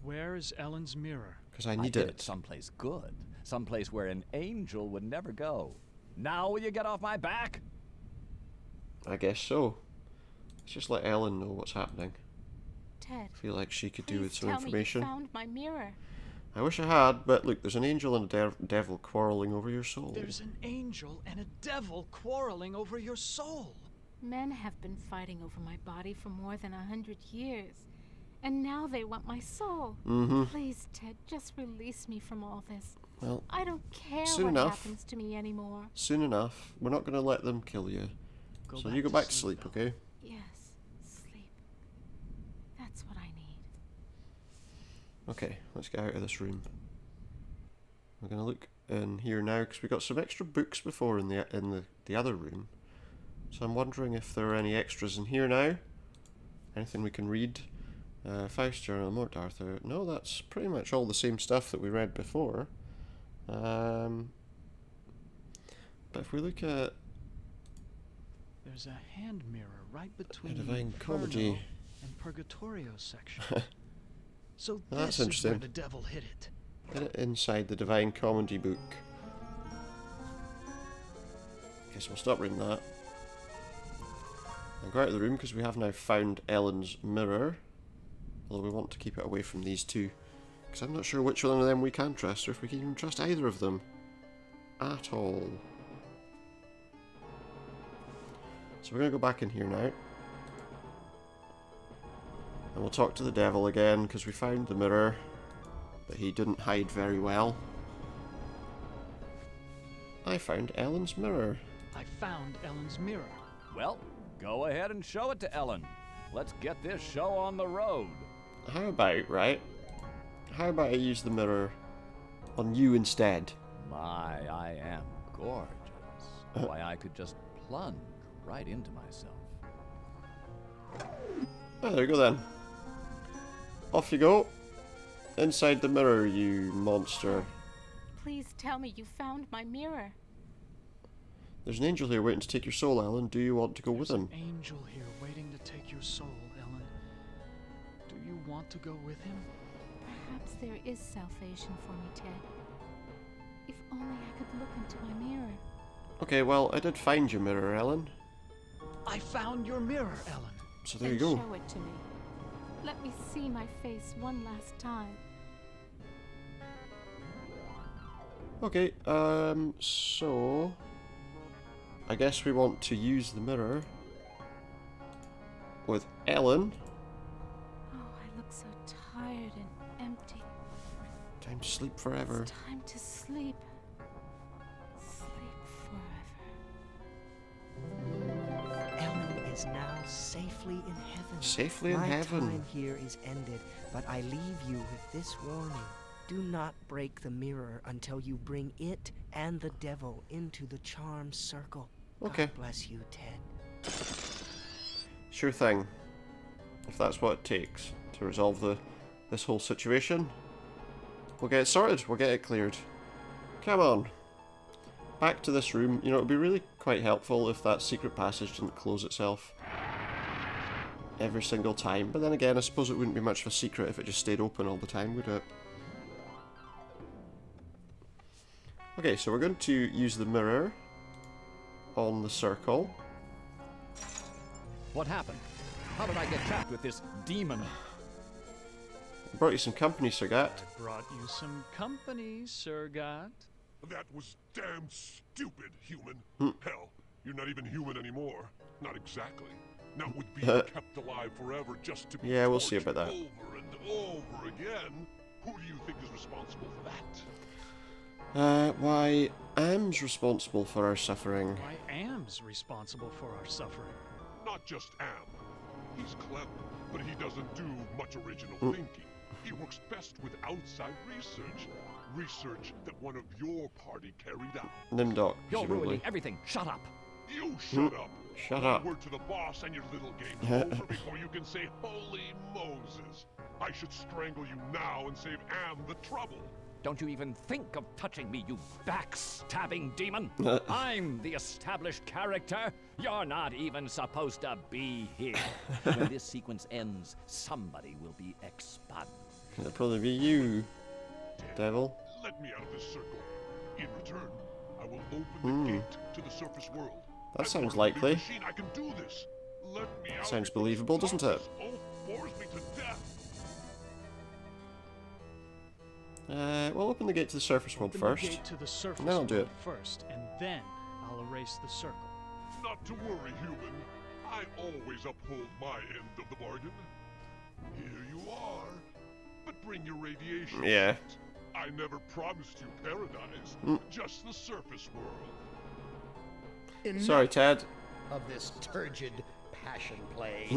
Where is Ellen's mirror? Because I I need hid it. someplace good. Someplace where an angel would never go. Now will you get off my back? I guess so. Let's just let Ellen know what's happening. Ted, I feel like she could do please with some tell me information. you found my mirror. I wish I had, but look, there's an angel and a devil quarreling over your soul. There's an angel and a devil quarreling over your soul. Men have been fighting over my body for more than 100 years. And now they want my soul. Mm-hmm. Please, Ted, just release me from all this. Well, I don't care soon what enough. happens to me anymore. Soon enough. We're not going to let them kill you. So you go back to sleep, okay? Yes, sleep. That's what I need. Okay, let's get out of this room. We're going to look in here now because we got some extra books before in the other room. So I'm wondering if there are any extras in here now. Anything we can read. Faust Journal, Mort Arthur. No, that's pretty much all the same stuff that we read before. But if we look at There's a hand mirror right between a Divine the Inferno Comedy. and Purgatorio section. So Well, that's this is where interesting. the devil hid it. Get it inside the Divine Comedy book. Guess we'll stop reading that. And go out of the room because we have now found Ellen's mirror. Although we want to keep it away from these two. Because I'm not sure which one of them we can trust or if we can even trust either of them. At all. So we're going to go back in here now. And we'll talk to the devil again, because we found the mirror, but he didn't hide very well. I found Ellen's mirror. I found Ellen's mirror. Well, go ahead and show it to Ellen. Let's get this show on the road. How about, right? How about I use the mirror on you instead? My, I am gorgeous. Why, I could just plunge right into myself. Oh, there you go then. Off you go. Inside the mirror, you monster. Please tell me you found my mirror. There's an angel here waiting to take your soul, Ellen. Do you want to go with him? There's an angel here waiting to take your soul, Ellen. Do you want to go with him? Perhaps there is salvation for me, Ted. If only I could look into my mirror. Okay, well, I did find your mirror, Ellen. I found your mirror, Ellen. So there Then you go. show it to me. Let me see my face one last time. Okay, so I guess we want to use the mirror with Ellen. Oh, I look so tired and empty. Time to sleep forever. It's time to sleep. Sleep forever. Ellen is now safely in heaven. Safely in My heaven. time here is ended, but I leave you with this warning. Do not break the mirror until you bring it and the devil into the charm circle. Okay. God bless you, Ted. Sure thing. If that's what it takes to resolve this whole situation, we'll get it sorted. We'll get it cleared. Come on. Back to this room. You know, it would be really quite helpful if that secret passage didn't close itself every single time. But then again, I suppose it wouldn't be much of a secret if it just stayed open all the time, would it? Okay, so we're going to use the mirror on the circle. What happened? How did I get trapped with this demon? I brought you some company, Sir Gat. I brought you some company, Sir Gat. That was damn stupid, human. Hell, you're not even human anymore. Not exactly. Not with being kept alive forever just to be Yeah, we'll see about that. over and over again. Who do you think is responsible for that? Why, Am's responsible for our suffering. I am's responsible for our suffering. Not just Am. He's clever, but he doesn't do much original thinking. He works best with outside research. Research that one of your party carried out. Nimdok, You're presumably. ruining everything. Shut up. You shut up. Shut One up. word to the boss and your little game's over before you can say, Holy Moses. I should strangle you now and save Am the trouble. Don't you even think of touching me, you backstabbing demon! I'm the established character. You're not even supposed to be here. When this sequence ends, somebody will be expunged. It'll probably be you, devil. Let me out of this circle. In return, I will open the gate to the surface world. That I'm sounds a likely. machine. I can do this. Let me out Sounds before believable, doesn't it? this oath bores me to death. We'll open the gate to the surface world Open first. the gate to the surface And then I'll do world it. first, and then I'll erase the circle. Not to worry, human. I always uphold my end of the bargain. Here you are. But bring your radiation. Yeah. I never promised you paradise, just the surface world. Enough Sorry, Ted. of this turgid passion play.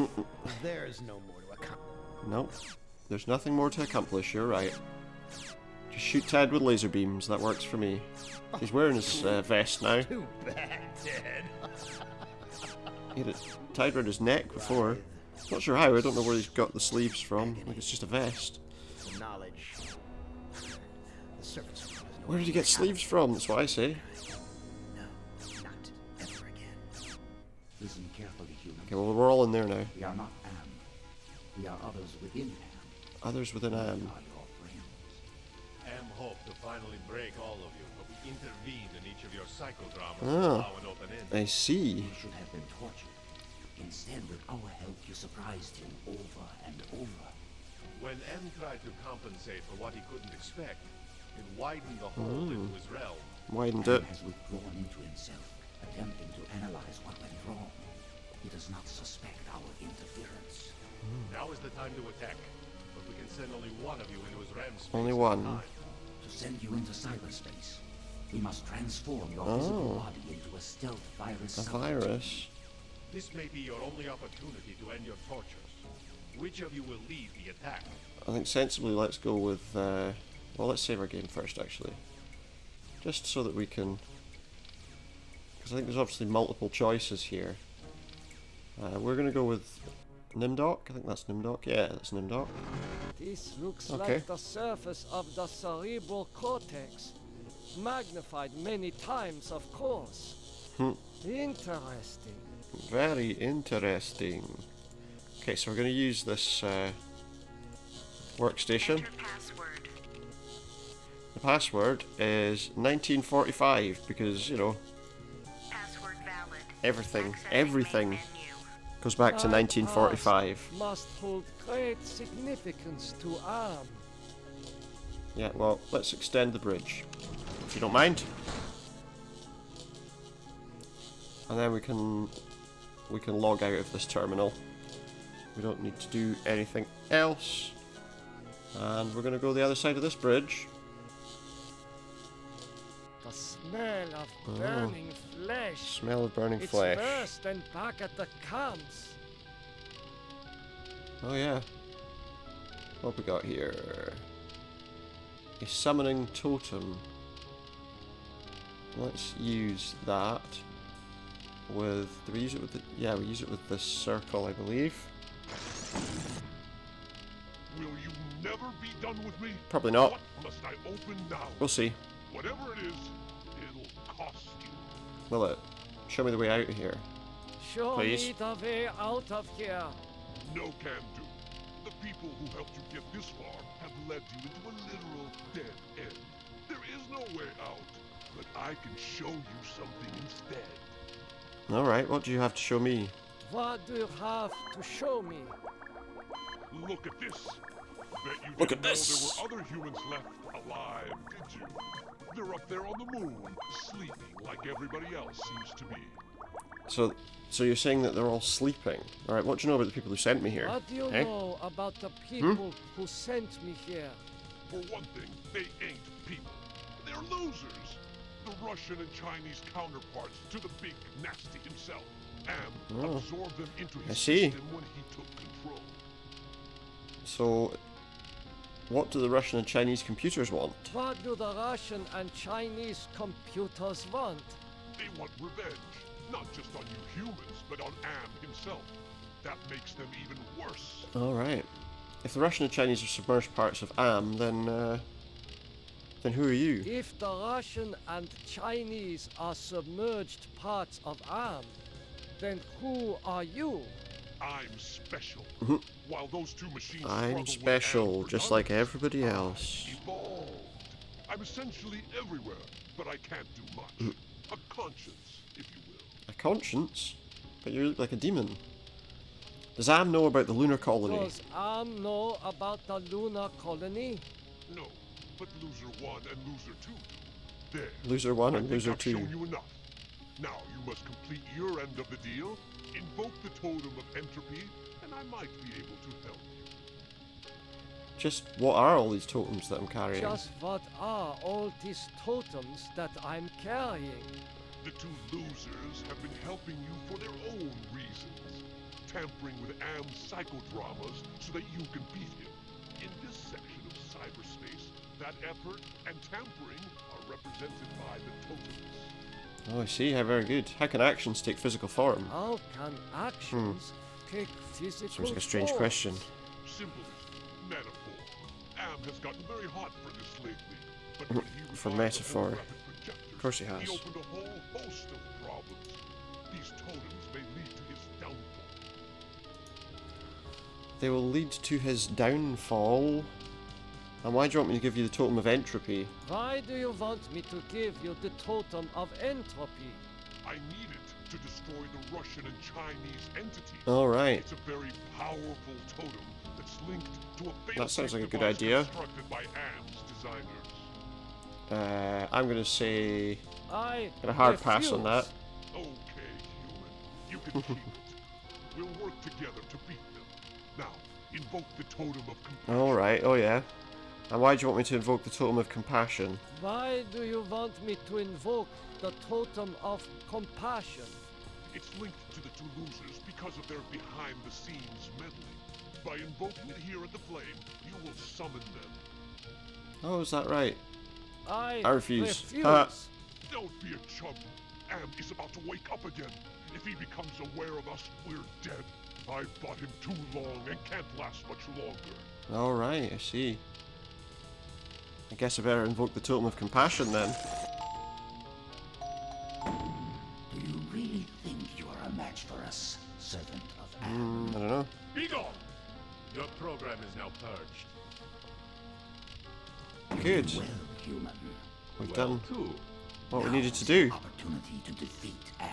There's no more to accomplish. Nope. There's nothing more to accomplish, you're right. Just shoot Ted with laser beams, that works for me. He's wearing his vest now. Too bad, Ted. He had it tied around his neck before. Not sure how, I don't know where he's got the sleeves from. Like it's just a vest. The knowledge. The surface world is no Where did he get sleeves from? That's what I say. No, not ever again. Listen carefully, human. Okay, well we're all in there now. We are not Am. We are others within Am. Others within We Am. are your friends. Am hoped to finally break all of you, but we intervened in each of your psychodramas to Ah, allow an open end. I see. You should have been tortured. Instead, with our help, you surprised him over and over. When M tried to compensate for what he couldn't expect, it widened the hole into his realm. Widened Am it. has withdrawn into himself, attempting to analyze what went wrong. He does not suspect our interference. Now is the time to attack. But we can send only one of you into his RAM space. Only one. To send you into cyberspace, we must transform your physical body into a stealth virus. A virus? This may be your only opportunity to end your tortures. Which of you will lead the attack? I think sensibly let's go with, well, let's save our game first actually. Just so that we can, because I think there's obviously multiple choices here. We're going to go with Nimdok. I think that's Nimdok. Yeah, that's Nimdok. This looks Okay. like the surface of the cerebral cortex. Magnified many times, of course. Interesting. Very interesting. Okay, so we're going to use this workstation. The password is 1945 because, you know, everything goes back to 1945. Must hold great significance to Arm. Yeah, well, let's extend the bridge, if you don't mind. And then we can log out of this terminal. We don't need to do anything else. And we're going to go the other side of this bridge. The smell of burning flesh. Smell of burning It's flesh. worse than back at the camps. Oh yeah. What have we got here? A summoning totem. Let's use that with... Do we use it with the... Yeah, we use it with this circle, I believe. Will you never be done with me? Probably not. What must I open now? We'll see. Whatever it is, it'll cost you. Will it? Show me the way out of here. Show Please. me the way out of here. No can do. The people who helped you get this far have led you into a literal dead end. There is no way out, but I can show you something instead. Alright, what do you have to show me? What do you have to show me? Look at this. Bet you Look didn't at this. know there were other humans left alive, did you? They're up there on the moon, sleeping like everybody else seems to be. So you're saying that they're all sleeping? Alright, what do you know about the people who sent me here? What do you Eh? know about the people who sent me here? For one thing, they ain't people. They're losers. The Russian and Chinese counterparts to the big nasty himself. And absorbed them into his system when he took control. So, what do the Russian and Chinese computers want? What do the Russian and Chinese computers want? They want revenge. Not just on you humans, but on Am himself. That makes them even worse. Alright. If the Russian and Chinese are submerged parts of Am, then who are you? If the Russian and Chinese are submerged parts of Arm, then who are you? I'm special. While those two machines I'm struggle special, with just Am like everybody else. evolved. I'm essentially everywhere, but I can't do much. A conscience, if you will. A conscience? But you look like a demon. Does Am know about the lunar colony? Does Arm know about the lunar colony? No, but Loser 1 and Loser 2 do. There. Loser 1 I and think Loser I've 2. shown you enough. Now you must complete your end of the deal, invoke the totem of entropy, and I might be able to help you. Just what are all these totems that I'm carrying? Just what are all these totems that I'm carrying? The two losers have been helping you for their own reasons, tampering with Am's psychodramas so that you can beat him. In this section of cyberspace, that effort and tampering are represented by the totems. Oh, I see. How very good. How can actions take physical form? How can actions take physical Seems like a strange form? question. Symbolism, metaphor. Am has gotten very hot for this lately, but when he For revived the metaphor. holographic projectors, Of course he has. He opened a whole host of problems. These totems may lead to his downfall. They will lead to his downfall. And why do you want me to give you the totem of entropy? Why do you want me to give you the totem of entropy? I need it to destroy the Russian and Chinese entities. Alright. It's a very powerful totem that's linked to a That sounds like a good device idea. constructed by Am's designers. I'm gonna say... I Got a hard pass on that. Okay, human. You can keep it. We'll work together to beat them. Now, Invoke the totem of compassion. Alright, oh yeah. And why do you want me to invoke the totem of compassion? Why do you want me to invoke the totem of compassion? It's linked to the two losers because of their behind-the-scenes meddling. By invoking it here at the flame, you will summon them. Oh, is that right? I refuse. Don't be a chump. Am is about to wake up again. If he becomes aware of us, we're dead. I've fought him too long and can't last much longer. Alright, I see. I guess I better invoke the totem of compassion then. Do you really think you are a match for us, servant of Am? I don't know. Be gone! Your program is now purged. Good. Well, human. We've Well, done too. what we Now needed to is do. the opportunity to defeat Am.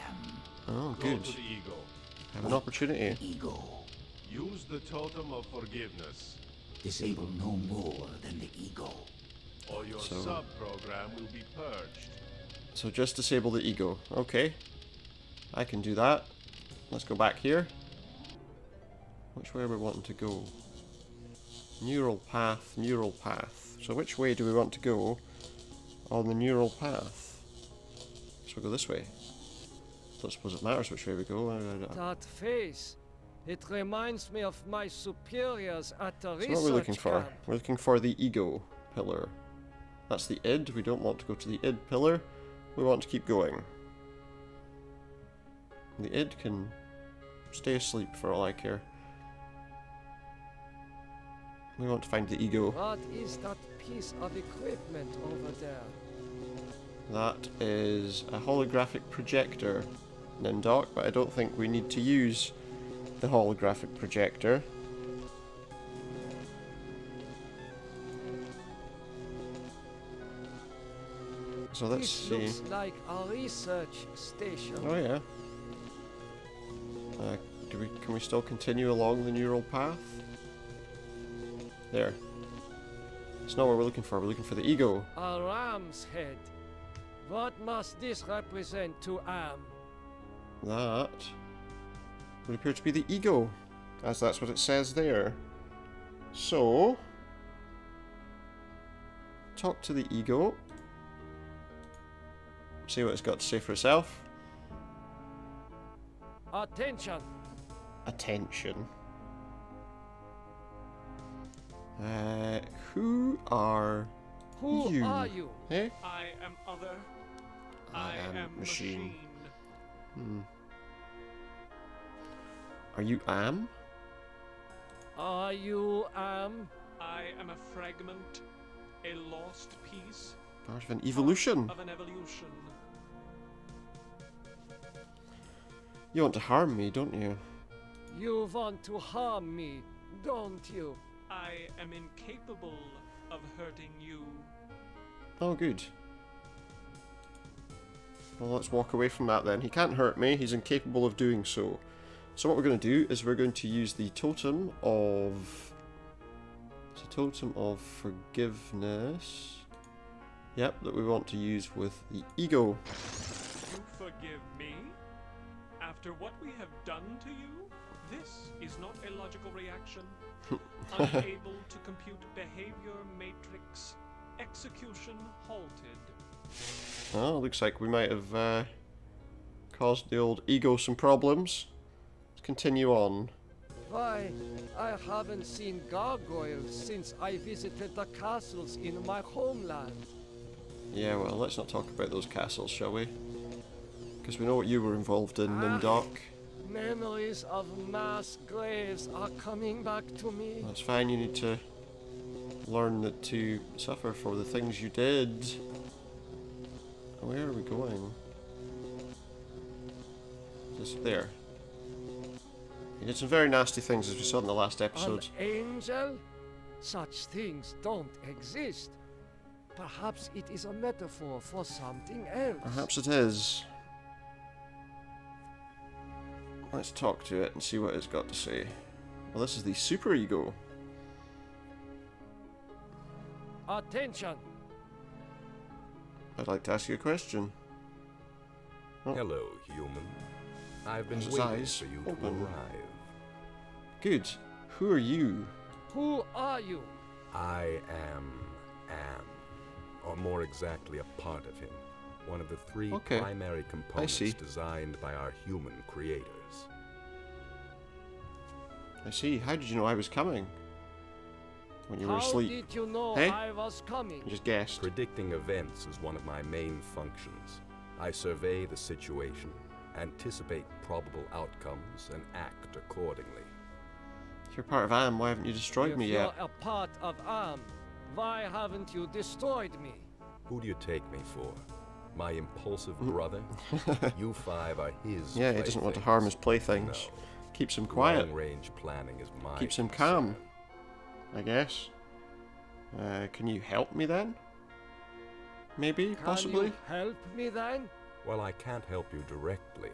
Oh, Go good. to the ego. Have an opportunity. Ego. Use the totem of forgiveness, Disable no more than the ego. or your So- sub-program will be purged. So just disable the ego. Okay. I can do that. Let's go back here. Which way are we wanting to go? Neural path, neural path. So which way do we want to go on the neural path? So we'll go this way. Don't suppose it matters which way we go. That face. It reminds me of my superiors at the So research what are we looking for? camp. We're looking for the ego pillar. That's the id. We don't want to go to the id pillar. We want to keep going. The id can stay asleep for all I care. We want to find the ego. What is that piece of equipment over there? That is a holographic projector, Nimdok, but I don't think we need to use the holographic projector. So let's see. This looks like a research station. Oh yeah. Can we still continue along the neural path? There. It's not what we're looking for. We're looking for the ego. A ram's head. What must this represent to Am? That would appear to be the ego, as that's what it says there. So, talk to the ego. See what it's got to say for itself. Attention! Attention. Who are you? Who are you? Eh? I am other. I am machine. Are you Am? Are you Am? I am a fragment, a lost piece. Part of an evolution. Of an evolution. You want to harm me, don't you? You want to harm me, don't you? I am incapable of hurting you. Oh, good. Well, let's walk away from that then. He can't hurt me. He's incapable of doing so. So what we're going to do is we're going to use the totem of... It's a totem of forgiveness. Yep, that we want to use with the ego. You forgive me? After what we have done to you? This is not a logical reaction. Unable to compute behavior matrix. Execution halted. Oh, looks like we might have caused the old ego some problems. Let's continue on. Why, I haven't seen gargoyles since I visited the castles in my homeland. Yeah, well, let's not talk about those castles, shall we? Because we know what you were involved in, Nimdok. Memories of mass graves are coming back to me. That's fine, you need to learn that to suffer for the things you did. Where are we going? Just there. He did some very nasty things, as we saw in the last episode. An angel? Such things don't exist. Perhaps it is a metaphor for something else. Perhaps it is. Let's talk to it and see what it's got to say. Well, this is the super ego. Attention! I'd like to ask you a question. Oh. Hello, human. I've been His waiting eyes for you open. to arrive. Good. Who are you? Who are you? I am Am, or more exactly a part of him. One of the three primary components designed by our human creators. I see. How did you know I was coming? When you were asleep. How did you know I was coming? You just guessed. Predicting events is one of my main functions. I survey the situation, anticipate probable outcomes, and act accordingly. If you're part of Am, why haven't you destroyed me yet? If you're a part of Am, why haven't you destroyed me? Who do you take me for? My impulsive brother? You five are his Yeah, he doesn't want to harm his playthings. No. Keeps him quiet. Long-range planning is my Keeps him calm, I guess. Can you help me then? Maybe, possibly? Can you help me then? Well, I can't help you directly,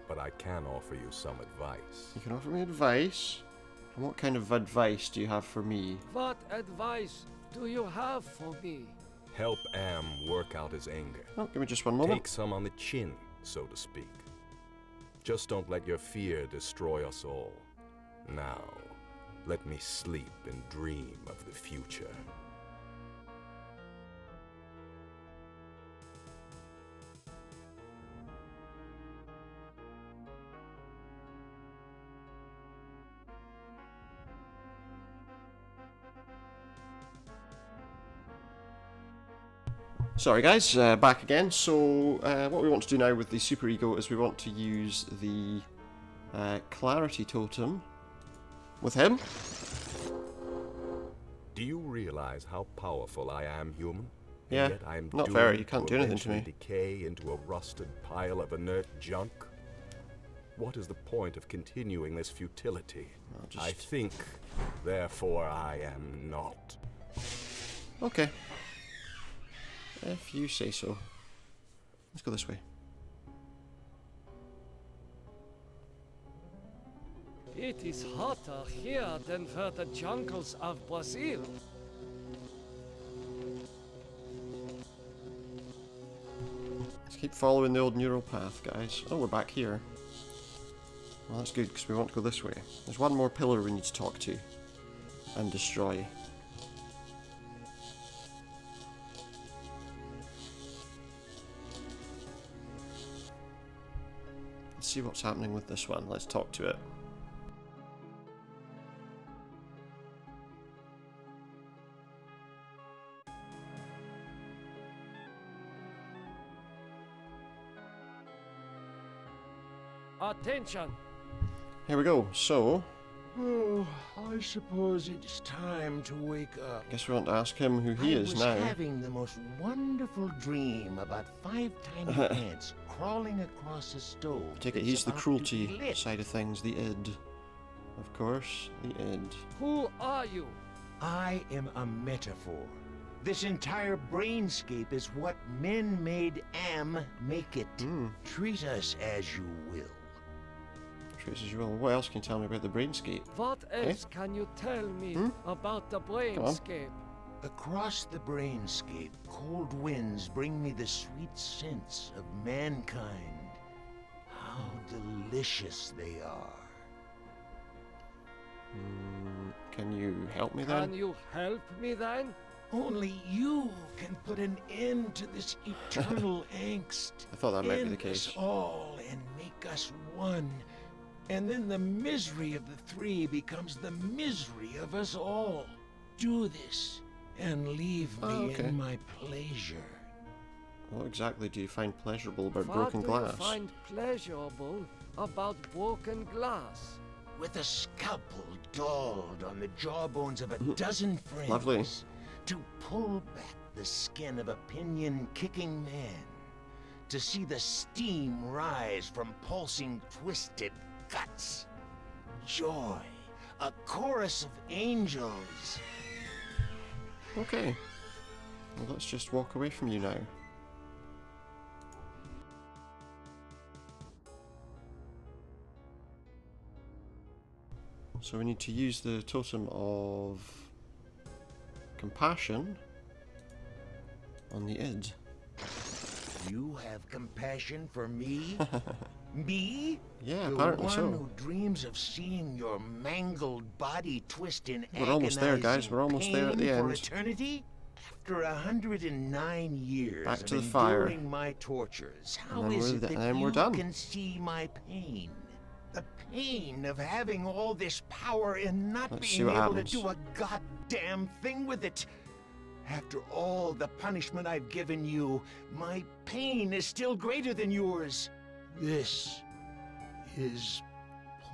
but I can offer you some advice. You can offer me advice? And what kind of advice do you have for me? What advice do you have for me? Help Am work out his anger. Oh, give me just one moment. Take some on the chin, so to speak. Just don't let your fear destroy us all. Now, let me sleep and dream of the future. Sorry guys, back again. So what we want to do now with the superego is we want to use the clarity totem with him. Do you realize how powerful I am, human? Yeah, and yet I am not doomed very. You can't do anything to me. Decay into a rusted pile of inert junk. What is the point of continuing this futility? I think, therefore I am not. Okay. If you say so. Let's go this way. It is hotter here than the jungles of Brazil. Let's keep following the old neural path, guys. Oh, we're back here. Well, that's good, because we want to go this way. There's one more pillar we need to talk to and destroy. Let's see what's happening with this one. Let's talk to it. Attention! Here we go. So, oh, I suppose it's time to wake up. Guess we want to ask him who he is now. I was having the most wonderful dream about 5 tiny ants crawling across a stove. Take it he's the cruelty side of things, the id. Of course, the id. Who are you? I am a metaphor. This entire brainscape is what men made Am make it. Treat us as you will. Treat us as you will. What else can you tell me about the brainscape? What else can you tell me about the brainscape? Across the brainscape, cold winds bring me the sweet scents of mankind. How delicious they are. Can you help me then? Can you help me then? Only you can put an end to this eternal angst. I thought that might be the End case. us all and make us one. And then the misery of the three becomes the misery of us all. Do this and leave me in my pleasure. What exactly do you find pleasurable about broken glass? What do you find pleasurable about broken glass? With a scalpel dulled on the jawbones of a dozen friends. Lovely. To pull back the skin of a pinyon-kicking man. To see the steam rise from pulsing, twisted guts. Joy. A chorus of angels. Okay. Well, let's just walk away from you now. So we need to use the totem of compassion on the id. You have compassion for me? Me? Yeah, the apparently one so. who dreams of seeing your mangled body twist in We're almost there, guys. We're almost there at the pain for end. eternity? After 109 years Back to of the fire. enduring my tortures, how And then is we're it th- that and then you we're done. can see my pain? The pain of having all this power and not Let's see being what able happens. to do a goddamn thing with it. After all the punishment I've given you, my pain is still greater than yours. This is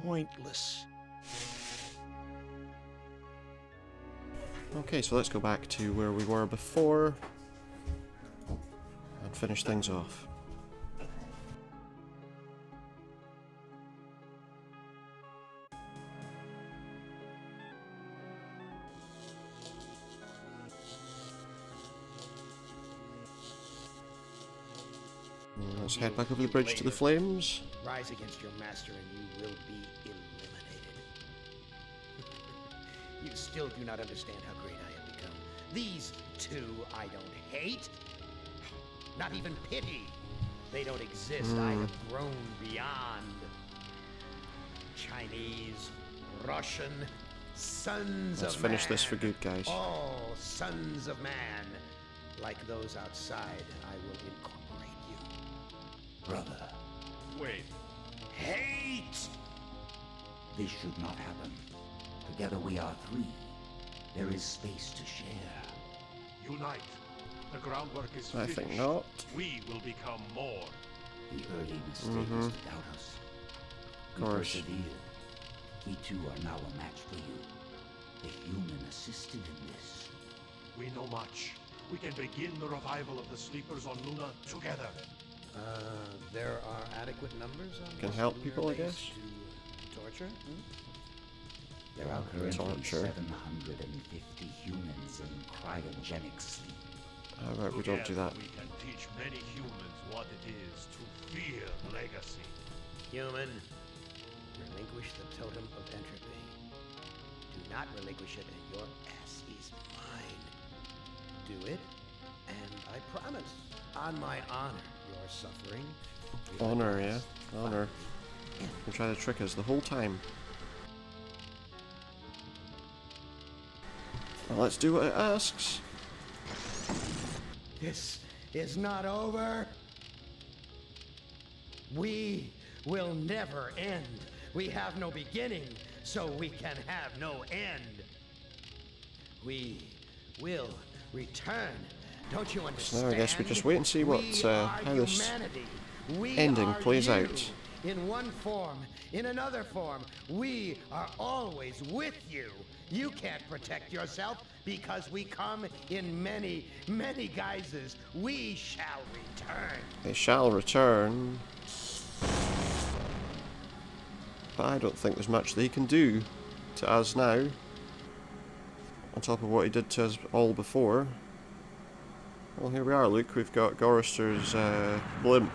pointless. Okay, so let's go back to where we were before and finish things off. Let's head back over the bridge to the flames. Rise against your master and you will be eliminated. You still do not understand how great I have become. These two I don't hate. Not even pity. They don't exist. I have grown beyond. Chinese, Russian, sons Let's of finish man. this for good, guys. All sons of man. Like those outside, I will incorporate you. Brother, Wait. Hate! this should not happen. Together we are three. There is space to share. Unite. The groundwork is I finished. think not. We will become more. The early mistake is to doubt us. Of course. We persevered. We too are now a match for you. The human assisted in this. We know much. We can begin the revival of the sleepers on Luna together. There are adequate numbers on Can this help lunar people, I base guess. to torture? There are currently Torture. 750 humans in cryogenic sleep. How about we don't do that? We can teach many humans what it is to fear legacy. Human, relinquish the totem of entropy. Do not relinquish it and your ass is mine. Do it, and I promise, on my honor, your suffering. Honor, yeah. Honor. They try to trick us the whole time. Well, let's do what it asks. This is not over. We will never end. We have no beginning, so we can have no end. We will return. Don't you understand? So now I guess we just wait and see what how this We ending are plays you. out. In one form, in another form, we are always with you. You can't protect yourself because we come in many, many guises. We shall return. They shall return. But I don't think there's much they can do to us now. On top of what he did to us all before. Well, here we are, Luke. We've got Gorister's blimp.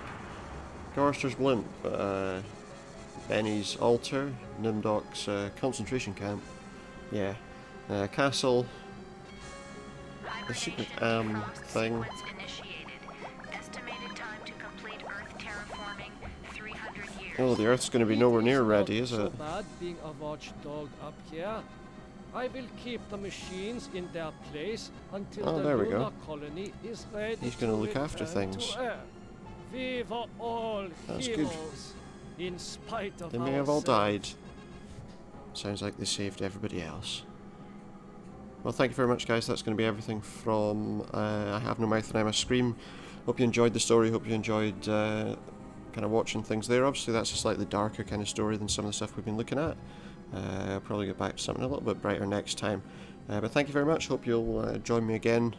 Gorister's blimp. Benny's altar. Nimdok's concentration camp. Yeah. Castle. The secret thing. Oh, the Earth's going to be nowhere near ready, is So it? bad being a watchdog up here. I will keep the machines in their place until Oh, the there we lunar go. colony is ready. He's gonna to look after return things. to Earth. We were all That's good. heroes, in spite of They may have all died. ourselves. Sounds like they saved everybody else. Well, thank you very much, guys. That's going to be everything from I Have No Mouth and I'm a Scream. Hope you enjoyed the story. Hope you enjoyed kind of watching things there. Obviously, that's a slightly darker kind of story than some of the stuff we've been looking at. I'll probably get back to something a little bit brighter next time. But thank you very much. Hope you'll join me again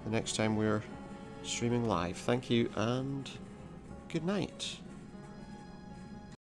the next time we're streaming live. Thank you and good night.